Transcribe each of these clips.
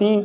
3,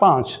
5,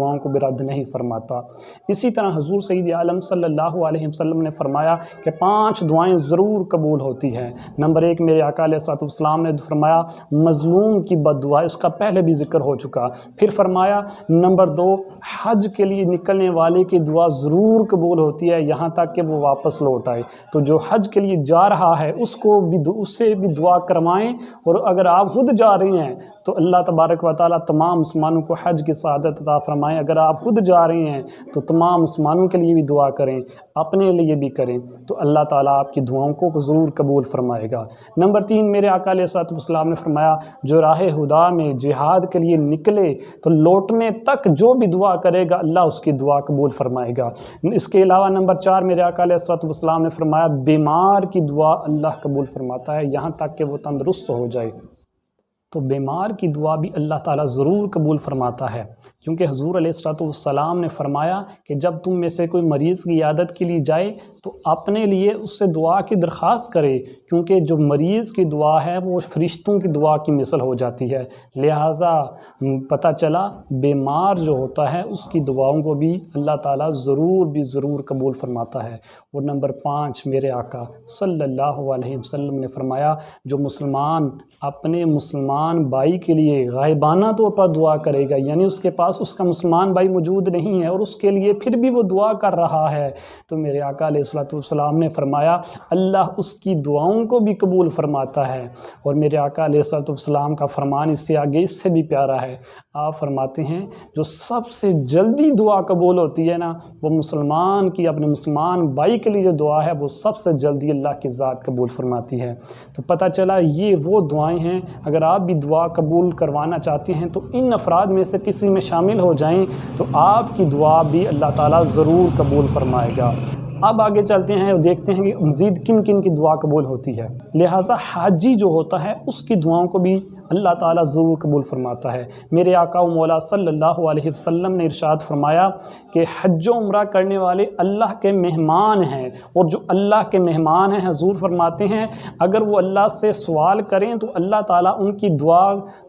دعاؤں کو بھی رد نہیں فرماتا۔ اسی طرح حضور سید عالم صلی اللہ علیہ وسلم نے فرمایا کہ 5 دعائیں ضرور قبول ہوتی ہیں۔ نمبر 1 میرے آقا علیہ الصلوۃ والسلام نے فرمایا مظلوم کی بد دعا، اس کا پہلے بھی ذکر ہو چکا۔ پھر فرمایا نمبر 2 حج کے لیے نکلنے والے کی دعا ضرور قبول ہوتی ہے یہاں تک کہ وہ واپس لوٹ آئے۔ تو جو حج کے لیے جا رہا ہے اس سے بھی دعا کروائیں، اور اگر آپ خود جا رہے ہیں تو اللہ تبارک و تعالیٰ تمام مسلمانوں کو حج کی سعادت عطا فرمائیں۔ اگر آپ خود جا رہے ہیں تو تمام مسلمانوں کے لیے بھی دعا کریں، اپنے لیے بھی کریں، تو اللہ تعالیٰ آپ کی دعاؤں کو ضرور قبول فرمائے گا۔ نمبر 3 میرے آقا علیہ الصلوۃ والسلام نے فرمایا جو راہ خدا میں جہاد کے لیے نکلے تو لوٹنے تک جو بھی دعا کرے گا اللہ اس کی دعا قبول فرمائے گا۔ اس کے علاوہ نمبر 4 میرے آقا علیہ الصلوۃ والسلام نے فرمایا بیمار کی دعا اللہ قبول فرماتا ہے یہاں تک کہ وہ تندرست ہو جائے۔ تو بیمار کی دعا بھی اللہ تعالیٰ ضرور قبول فرماتا ہے، کیونکہ حضور علیہ الصلوۃ والسلام نے فرمایا کہ جب تم میں سے کوئی مریض کی عیادت کے لیے جائے تو اپنے لیے اس سے دعا کی درخواست کرے، کیونکہ جو مریض کی دعا ہے وہ فرشتوں کی دعا کی مثل ہو جاتی ہے۔ لہٰذا پتہ چلا بیمار جو ہوتا ہے اس کی دعاؤں کو بھی اللہ تعالیٰ ضرور قبول فرماتا ہے۔ اور نمبر 5 میرے آقا صلی اللہ علیہ وسلم نے فرمایا جو مسلمان اپنے مسلمان بھائی کے لیے غائبانہ طور پر دعا کرے گا، یعنی اس کے پاس اس کا مسلمان بھائی موجود نہیں ہے اور اس کے لیے پھر بھی وہ دعا کر رہا ہے، تو میرے آقا علیہ الصلوۃ والسلام نے فرمایا اللہ اس کی دعاؤں کو بھی قبول فرماتا ہے۔ اور میرے آقا علیہ الصلوۃ والسلام کا فرمان اس سے آگے اس سے بھی پیارا ہے، آپ فرماتے ہیں جو سب سے جلدی دعا قبول ہوتی ہے نا وہ مسلمان کی اپنے مسلمان بھائی کے لیے جو دعا ہے وہ سب سے جلدی اللہ کی ذات قبول فرماتی ہے۔ تو پتہ چلا یہ وہ دعائیں ہیں، اگر آپ بھی دعا قبول کروانا چاہتے ہیں تو ان افراد میں سے کسی میں شامل ہو جائیں تو آپ کی دعا بھی اللہ تعالیٰ ضرور قبول فرمائے گا۔ اب آگے چلتے ہیں اور دیکھتے ہیں کہ مزید کن کن کی دعا قبول ہوتی ہے۔ لہٰذا حاجی جو ہوتا ہے اس کی دعاؤں کو بھی اللہ تعالیٰ ضرور قبول فرماتا ہے۔ میرے آقا و مولا صلی اللہ علیہ وسلم نے ارشاد فرمایا کہ حج و عمرہ کرنے والے اللہ کے مہمان ہیں، اور جو اللہ کے مہمان ہیں حضور فرماتے ہیں اگر وہ اللہ سے سوال کریں تو اللہ تعالیٰ ان کی دعا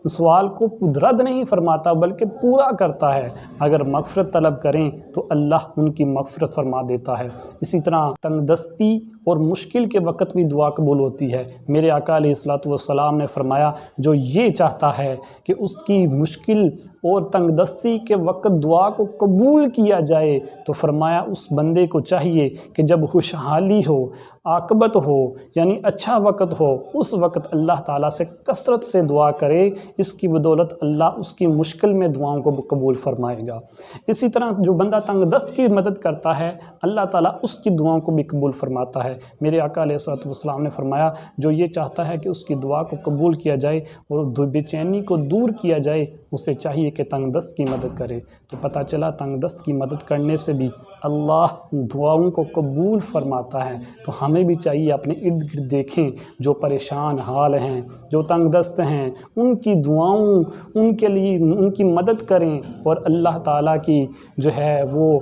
سوال کو رد نہیں فرماتا بلکہ پورا کرتا ہے، اگر مغفرت طلب کریں تو اللہ ان کی مغفرت فرما دیتا ہے۔ اسی طرح تنگ دستی اور مشکل کے وقت بھی دعا قبول ہوتی ہے۔ میرے آقا علیہ الصلوۃ والسلام نے فرمایا جو یہ چاہتا ہے کہ اس کی مشکل اور تنگ دستی کے وقت دعا کو قبول کیا جائے تو فرمایا اس بندے کو چاہیے کہ جب خوشحالی ہو، عاقبت ہو، یعنی اچھا وقت ہو، اس وقت اللہ تعالیٰ سے کثرت سے دعا کرے، اس کی بدولت اللہ اس کی مشکل میں دعاؤں کو قبول فرمائے گا۔ اسی طرح جو بندہ تنگ دست کی مدد کرتا ہے اللہ تعالیٰ اس کی دعاؤں کو بھی قبول فرماتا ہے۔ میرے آقا علیہ الصلوۃ والسلام نے فرمایا جو یہ چاہتا ہے کہ اس کی دعا کو قبول کیا جائے اور بے چینی کو دور کیا جائے اسے چاہیے کہ تنگ دست کی مدد کرے۔ تو پتہ چلا تنگ دست کی مدد کرنے سے بھی اللہ دعاؤں کو قبول فرماتا ہے۔ تو ہمیں بھی چاہیے اپنے ارد گرد دیکھیں جو پریشان حال ہیں، جو تنگ دست ہیں، ان کی دعاؤں ان کے لیے ان کی مدد کریں، اور اللہ تعالیٰ کی جو ہے وہ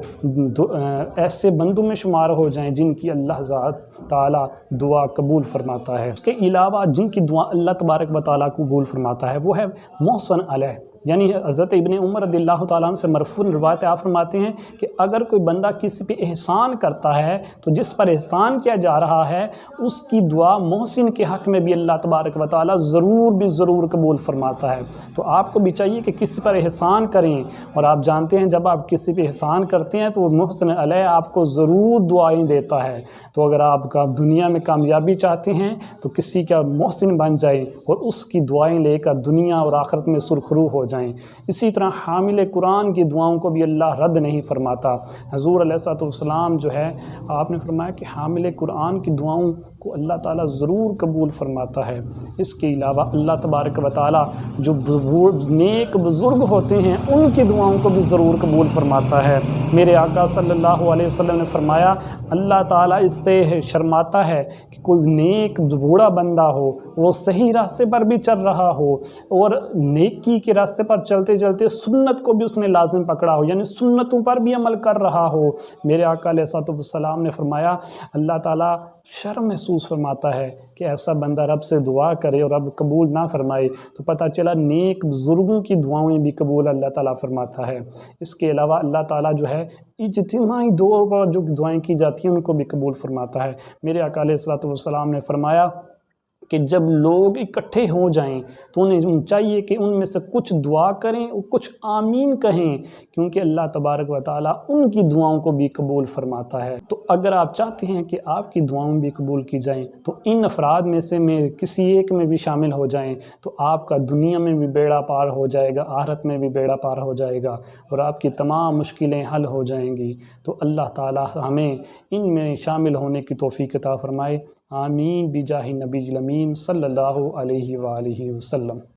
ایسے بندوں میں شمار ہو جائیں جن کی اللہ ذات تعالیٰ دعا قبول فرماتا ہے۔ اس کے علاوہ جن کی دعا اللہ تبارک و تعالیٰ قبول فرماتا ہے وہ ہے محسن علیہ، یعنی حضرت ابن عمر رضی اللہ تعالیٰ عنہ سے مرفوع روایت آپ فرماتے ہیں کہ اگر کوئی بندہ کسی پہ احسان کرتا ہے تو جس پر احسان کیا جا رہا ہے اس کی دعا محسن کے حق میں بھی اللہ تبارک و تعالیٰ ضرور قبول فرماتا ہے۔ تو آپ کو بھی چاہیے کہ کسی پر احسان کریں، اور آپ جانتے ہیں جب آپ کسی پہ احسان کرتے ہیں تو وہ محسن علیہ آپ کو ضرور دعائیں دیتا ہے۔ تو اگر آپ کا دنیا میں کامیابی چاہتے ہیں تو کسی کا محسن بن جائیں اور اس کی دعائیں لے کر دنیا اور آخرت میں سرخرو ہو جائیں۔ اسی طرح حامل قرآن کی دعاؤں کو بھی اللہ رد نہیں فرماتا۔ حضور علیہ الصلوۃ والسلام جو ہے آپ نے فرمایا کہ حامل قرآن کی دعاؤں کو اللہ تعالیٰ ضرور قبول فرماتا ہے۔ اس کے علاوہ اللہ تبارک و تعالیٰ جو نیک بزرگ ہوتے ہیں ان کی دعاؤں کو بھی ضرور قبول فرماتا ہے۔ میرے آقا صلی اللہ علیہ وسلم نے فرمایا اللہ تعالیٰ اس سے شرماتا ہے کہ کوئی نیک بوڑھا بندہ ہو، وہ صحیح راستے پر بھی چل رہا ہو اور نیکی کے راستے پر چلتے چلتے سنت کو بھی اس نے لازم پکڑا ہو، یعنی سنتوں پر بھی عمل کر رہا ہو۔ میرے آقا علیہ الصلوۃ والسلام نے فرمایا اللہ تعالیٰ شرم محسوس فرماتا ہے کہ ایسا بندہ رب سے دعا کرے اور رب قبول نہ فرمائے، تو پتہ چلا نیک بزرگوں کی دعاؤں بھی قبول اللہ تعالیٰ فرماتا ہے۔ اس کے علاوہ اللہ تعالیٰ جو ہے اجتماعی طور پر جو دعائیں کی جاتی ہیں ان کو بھی قبول فرماتا ہے۔ میرے آقا علیہ الصلوۃ والسلام نے فرمایا کہ جب لوگ اکٹھے ہو جائیں تو انہیں چاہیے کہ ان میں سے کچھ دعا کریں اور کچھ آمین کہیں، کیونکہ اللہ تبارک و تعالیٰ ان کی دعاؤں کو بھی قبول فرماتا ہے۔ تو اگر آپ چاہتے ہیں کہ آپ کی دعاؤں بھی قبول کی جائیں تو ان افراد میں سے کسی ایک میں بھی شامل ہو جائیں، تو آپ کا دنیا میں بھی بیڑا پار ہو جائے گا، آخرت میں بھی بیڑا پار ہو جائے گا، اور آپ کی تمام مشکلیں حل ہو جائیں گی۔ تو اللہ تعالیٰ ہمیں ان میں شامل ہونے کی توفیق عطا فرمائے۔ آمین بجاہ نبی الامین صلی اللہ علیہ وآلہ وسلم۔